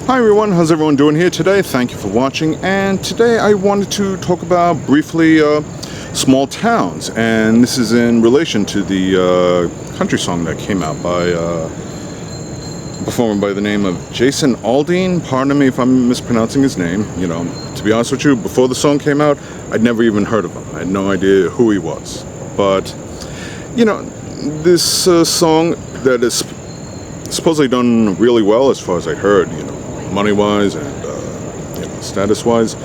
Hi everyone, how's everyone doing here today? Thank you for watching, and today I wanted to talk about briefly small towns, and this is in relation to the country song that came out by a performer by the name of Jason Aldean. Pardon me if I'm mispronouncing his name. You know, to be honest with you, before the song came out, I'd never even heard of him. I had no idea who he was. But, you know, this song that is supposedly done really well as far as I heard, you know, money-wise and you know, status-wise,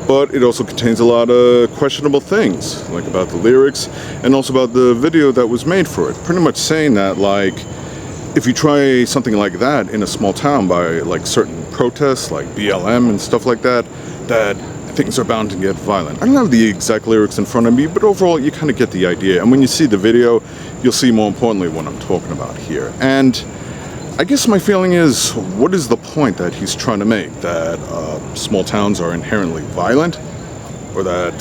but it also contains a lot of questionable things, like about the lyrics and also about the video that was made for it. Pretty much saying that, like, if you try something like that in a small town by like certain protests, like BLM and stuff like that, that things are bound to get violent. I don't have the exact lyrics in front of me, but overall you kind of get the idea. And when you see the video, you'll see more importantly what I'm talking about here. And I guess my feeling is, what is the point that he's trying to make? That small towns are inherently violent? Or that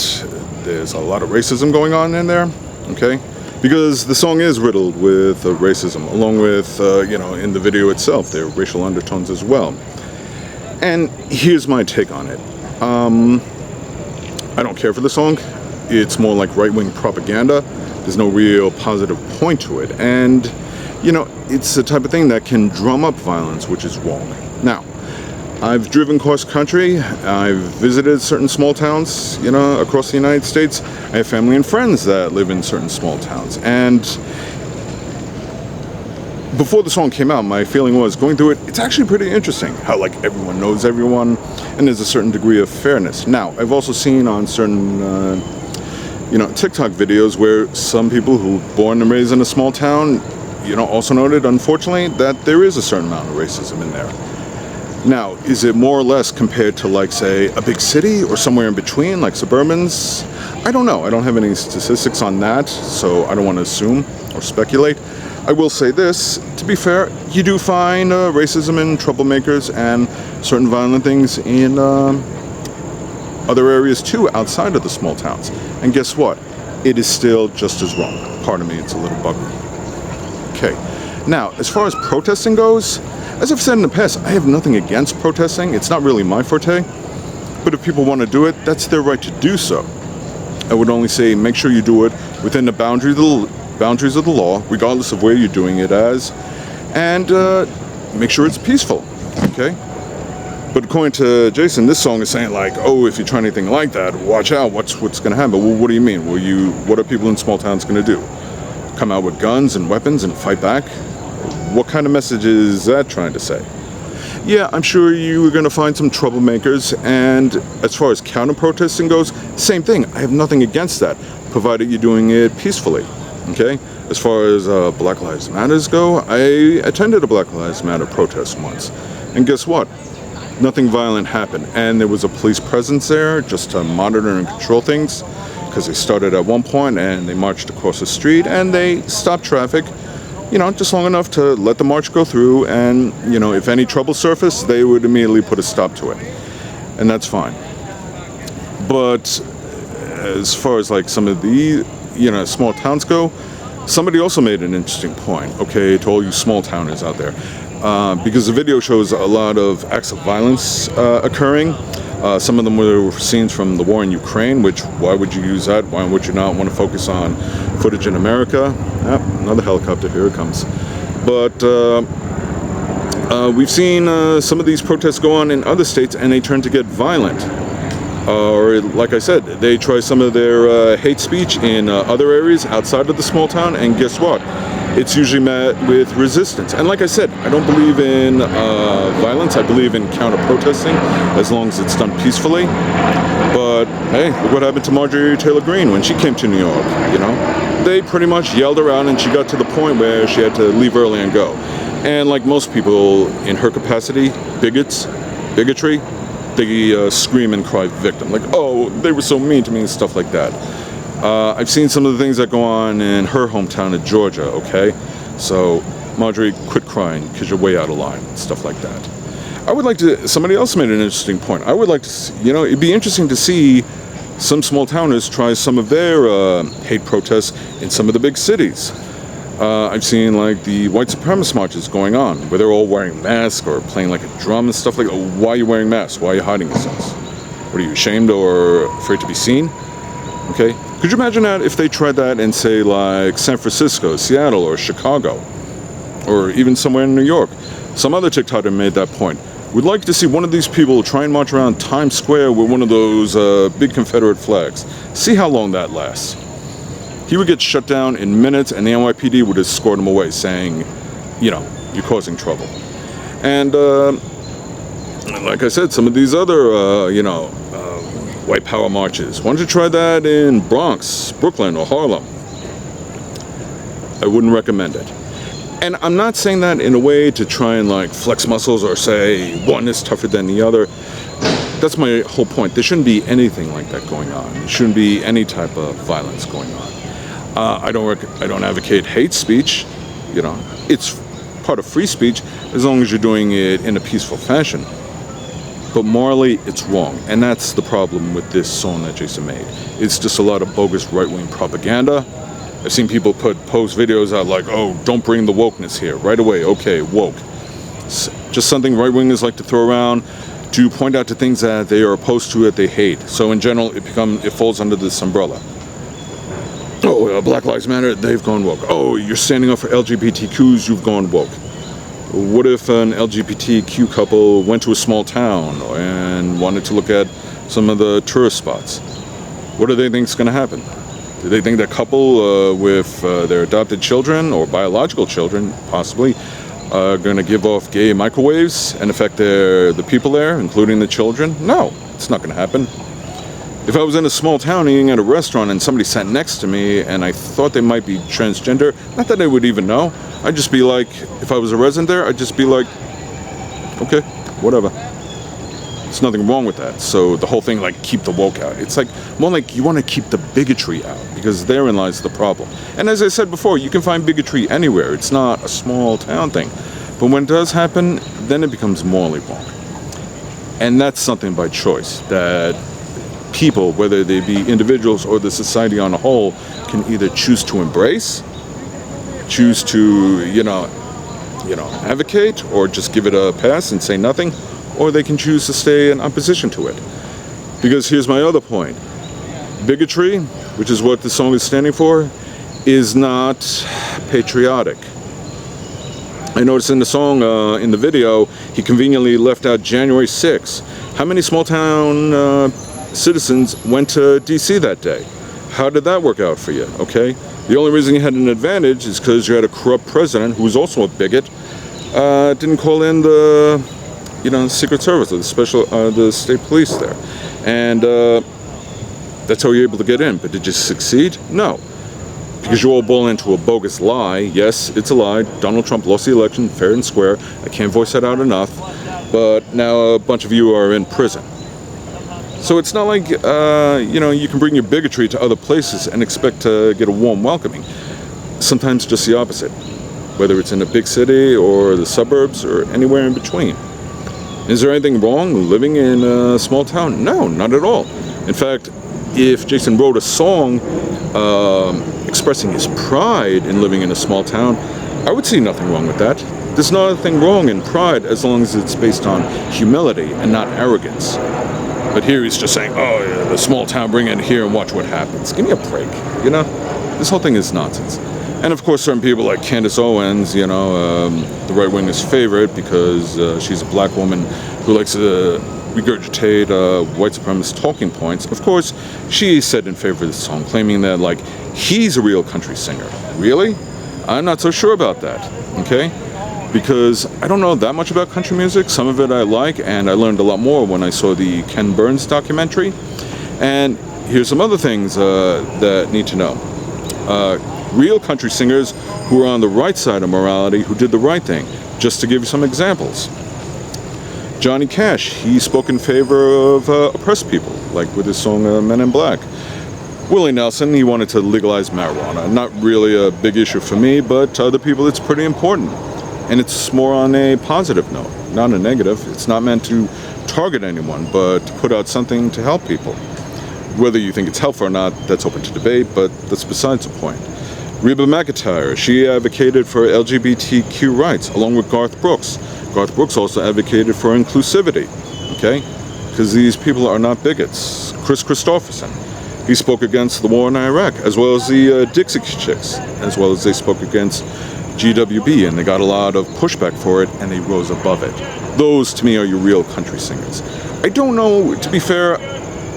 there's a lot of racism going on in there? Okay? Because the song is riddled with racism, along with, you know, in the video itself, there are racial undertones as well. And here's my take on it. I don't care for the song. It's more like right-wing propaganda. There's no real positive point to it. And you know, it's the type of thing that can drum up violence, which is wrong. Now, I've driven cross country, I've visited certain small towns, you know, across the United States. I have family and friends that live in certain small towns. And before the song came out, my feeling was, going through it, it's actually pretty interesting how, like, everyone knows everyone, and there's a certain degree of fairness. Now, I've also seen on certain you know, TikTok videos where some people who were born and raised in a small town, you know, also noted, unfortunately, that there is a certain amount of racism in there. Now, is it more or less compared to, like, say, a big city or somewhere in between, like suburbans? I don't know. I don't have any statistics on that, so I don't want to assume or speculate. I will say this, to be fair, you do find racism and troublemakers and certain violent things in other areas too, outside of the small towns. And guess what? It is still just as wrong. Pardon me, it's a little buggery. Okay, now, as far as protesting goes, as I've said in the past, I have nothing against protesting. It's not really my forte. But if people want to do it, that's their right to do so. I would only say make sure you do it within the boundaries of the law, regardless of where you're doing it as, and make sure it's peaceful, okay? But according to Jason, this song is saying, like, oh, if you try anything like that, watch out, what's going to happen? Well, what do you mean? What are people in small towns going to do? Come out with guns and weapons and fight back? What kind of message is that trying to say? Yeah, I'm sure you are going to find some troublemakers, and as far as counter-protesting goes, same thing. I have nothing against that, provided you're doing it peacefully, okay? As far as Black Lives Matters go, I attended a Black Lives Matter protest once, and guess what? Nothing violent happened, and there was a police presence there just to monitor and control things, because they started at one point and they marched across the street and they stopped traffic, you know, just long enough to let the march go through, and, you know, if any trouble surfaced, they would immediately put a stop to it. And that's fine. But as far as, like, some of the, you know, small towns go, somebody also made an interesting point, okay, to all you small towners out there. Because the video shows a lot of acts of violence occurring. Some of them were scenes from the war in Ukraine, which, why would you use that? Why would you not want to focus on footage in America? Another helicopter, here it comes. But we've seen some of these protests go on in other states, and they turn to get violent. Or, like I said, they try some of their hate speech in other areas outside of the small town, and guess what? It's usually met with resistance. And like I said, I don't believe in violence. I believe in counter-protesting, as long as it's done peacefully. But, hey, look what happened to Marjorie Taylor Greene when she came to New York, you know? They pretty much yelled her out, and she got to the point where she had to leave early and go. And like most people in her capacity, bigotry, they scream and cry victim. Like, oh, they were so mean to me and stuff like that. I've seen some of the things that go on in her hometown of Georgia, okay? So, Marjorie, quit crying because you're way out of line, stuff like that. I would like to, somebody else made an interesting point. I would like to see, you know, it'd be interesting to see some small towners try some of their hate protests in some of the big cities. I've seen like the white supremacist marches going on where they're all wearing masks or playing like a drum and stuff like that. Why are you wearing masks? Why are you hiding yourselves? What, are you ashamed or afraid to be seen? Okay. Could you imagine that if they tried that in, say, like San Francisco, Seattle, or Chicago, or even somewhere in New York? Some other TikToker made that point. We'd like to see one of these people try and march around Times Square with one of those big Confederate flags. See how long that lasts. He would get shut down in minutes, and the NYPD would escort him away, saying, you know, you're causing trouble. And like I said, some of these other, white power marches. Why don't you try that in Bronx, Brooklyn, or Harlem? I wouldn't recommend it. And I'm not saying that in a way to try and like flex muscles or say one is tougher than the other. That's my whole point. There shouldn't be anything like that going on. There shouldn't be any type of violence going on. I don't advocate hate speech. You know, it's part of free speech as long as you're doing it in a peaceful fashion. But morally, it's wrong. And that's the problem with this song that Jason made. It's just a lot of bogus right-wing propaganda. I've seen people post videos out like, oh, don't bring the wokeness here. Right away, okay, woke. It's just something right-wingers like to throw around to point out to things that they are opposed to, that they hate. So in general, it falls under this umbrella. Oh, Black Lives Matter, they've gone woke. Oh, you're standing up for LGBTQs, you've gone woke. What if an LGBTQ couple went to a small town and wanted to look at some of the tourist spots? What do they think is going to happen? Do they think that couple with their adopted children or biological children, possibly, are going to give off gay microwaves and affect the people there, including the children? No, it's not going to happen. If I was in a small town eating at a restaurant and somebody sat next to me and I thought they might be transgender, not that I would even know, I'd just be like, if I was a resident there, I'd just be like, okay, whatever. There's nothing wrong with that. So the whole thing, like, keep the woke out. It's like, more like you want to keep the bigotry out because therein lies the problem. And as I said before, you can find bigotry anywhere. It's not a small town thing. But when it does happen, then it becomes morally wrong. And that's something by choice that people, whether they be individuals or the society on a whole, can either choose to embrace, choose to, advocate, or just give it a pass and say nothing, or they can choose to stay in opposition to it. Because here's my other point. Bigotry, which is what the song is standing for, is not patriotic. I noticed in the song, in the video, he conveniently left out January 6th. How many small town citizens went to DC that day? How did that work out for you? Okay, the only reason you had an advantage is because you had a corrupt president who was also a bigot. Didn't call in the Secret Service or the state police there, and that's how you're able to get in. But did you succeed? No, because you all bought into a bogus lie. Yes, it's a lie. Donald Trump lost the election fair and square. I can't voice that out enough. But now a bunch of you are in prison. So it's not like, you can bring your bigotry to other places and expect to get a warm welcoming. Sometimes just the opposite, whether it's in a big city or the suburbs or anywhere in between. Is there anything wrong living in a small town? No, not at all. In fact, if Jason wrote a song expressing his pride in living in a small town, I would see nothing wrong with that. There's nothing wrong in pride as long as it's based on humility and not arrogance. But here he's just saying, oh, yeah, the small town, bring it here and watch what happens. Give me a break, This whole thing is nonsense. And of course, certain people like Candace Owens, the right winger's favorite because she's a black woman who likes to regurgitate white supremacist talking points. Of course, she said in favor of this song, claiming that, like, he's a real country singer. Really? I'm not so sure about that, okay? Because I don't know that much about country music. Some of it I like, and I learned a lot more when I saw the Ken Burns documentary. And here's some other things that need to know. Real country singers who are on the right side of morality, who did the right thing. Just to give you some examples. Johnny Cash, he spoke in favor of oppressed people, like with his song Men in Black. Willie Nelson, he wanted to legalize marijuana. Not really a big issue for me, but to other people it's pretty important. And it's more on a positive note, not a negative. It's not meant to target anyone, but to put out something to help people. Whether you think it's helpful or not, that's open to debate, but that's besides the point. Reba McEntire, she advocated for LGBTQ rights, along with Garth Brooks. Garth Brooks also advocated for inclusivity, okay? Because these people are not bigots. Chris Christopherson, he spoke against the war in Iraq, as well as the Dixie Chicks, as well as they spoke against GWB, and they got a lot of pushback for it, and they rose above it. Those, to me, are your real country singers. I don't know, to be fair,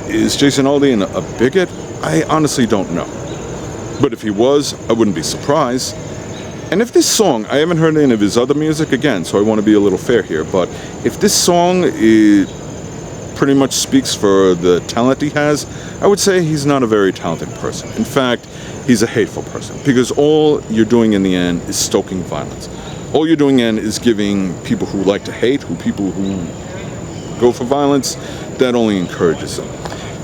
is Jason Aldean a bigot? I honestly don't know. But if he was, I wouldn't be surprised. And if this song, I haven't heard any of his other music again, so I want to be a little fair here, but if this song pretty much speaks for the talent he has, I would say he's not a very talented person. In fact, he's a hateful person, because all you're doing in the end is stoking violence. All you're doing in is giving people who like to hate, people who go for violence, that only encourages them.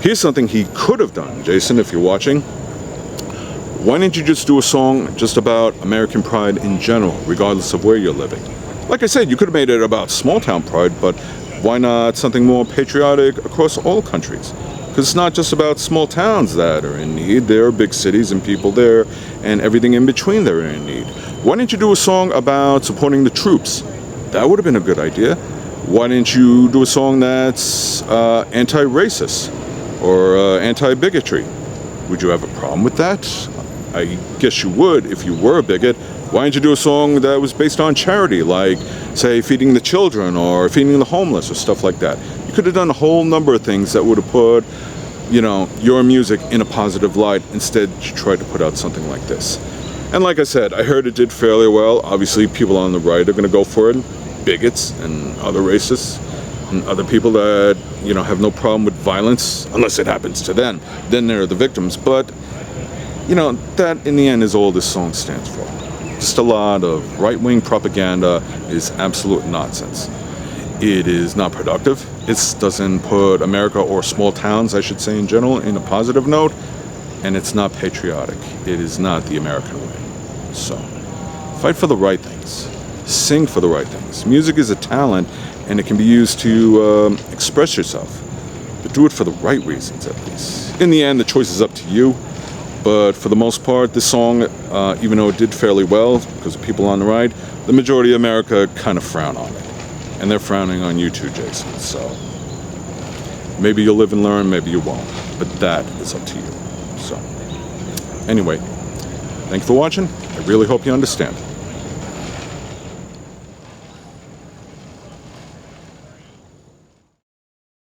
Here's something he could have done, Jason, if you're watching. Why didn't you just do a song just about American pride in general, regardless of where you're living? Like I said, you could have made it about small town pride, but why not something more patriotic across all countries? Because it's not just about small towns that are in need. There are big cities and people there, and everything in between that are in need. Why didn't you do a song about supporting the troops? That would have been a good idea. Why didn't you do a song that's anti-racist or anti-bigotry? Would you have a problem with that? I guess you would if you were a bigot. Why didn't you do a song that was based on charity, like, say, feeding the children or feeding the homeless or stuff like that? You could have done a whole number of things that would have put, your music in a positive light. Instead, you tried to put out something like this. And like I said, I heard it did fairly well. Obviously, people on the right are going to go for it. Bigots and other racists and other people that, have no problem with violence, unless it happens to them. Then they're the victims. But, that in the end is all this song stands for. Just a lot of right-wing propaganda is absolute nonsense. It is not productive. It doesn't put America, or small towns, I should say in general, in a positive note. And it's not patriotic. It is not the American way. So, fight for the right things. Sing for the right things. Music is a talent, and it can be used to express yourself. But do it for the right reasons, at least. In the end, the choice is up to you. But for the most part, this song, even though it did fairly well, because of people on the right, the majority of America kind of frown on it. And they're frowning on you too, Jason. So, maybe you'll live and learn, maybe you won't. But that is up to you. So, anyway, thanks for watching. I really hope you understand.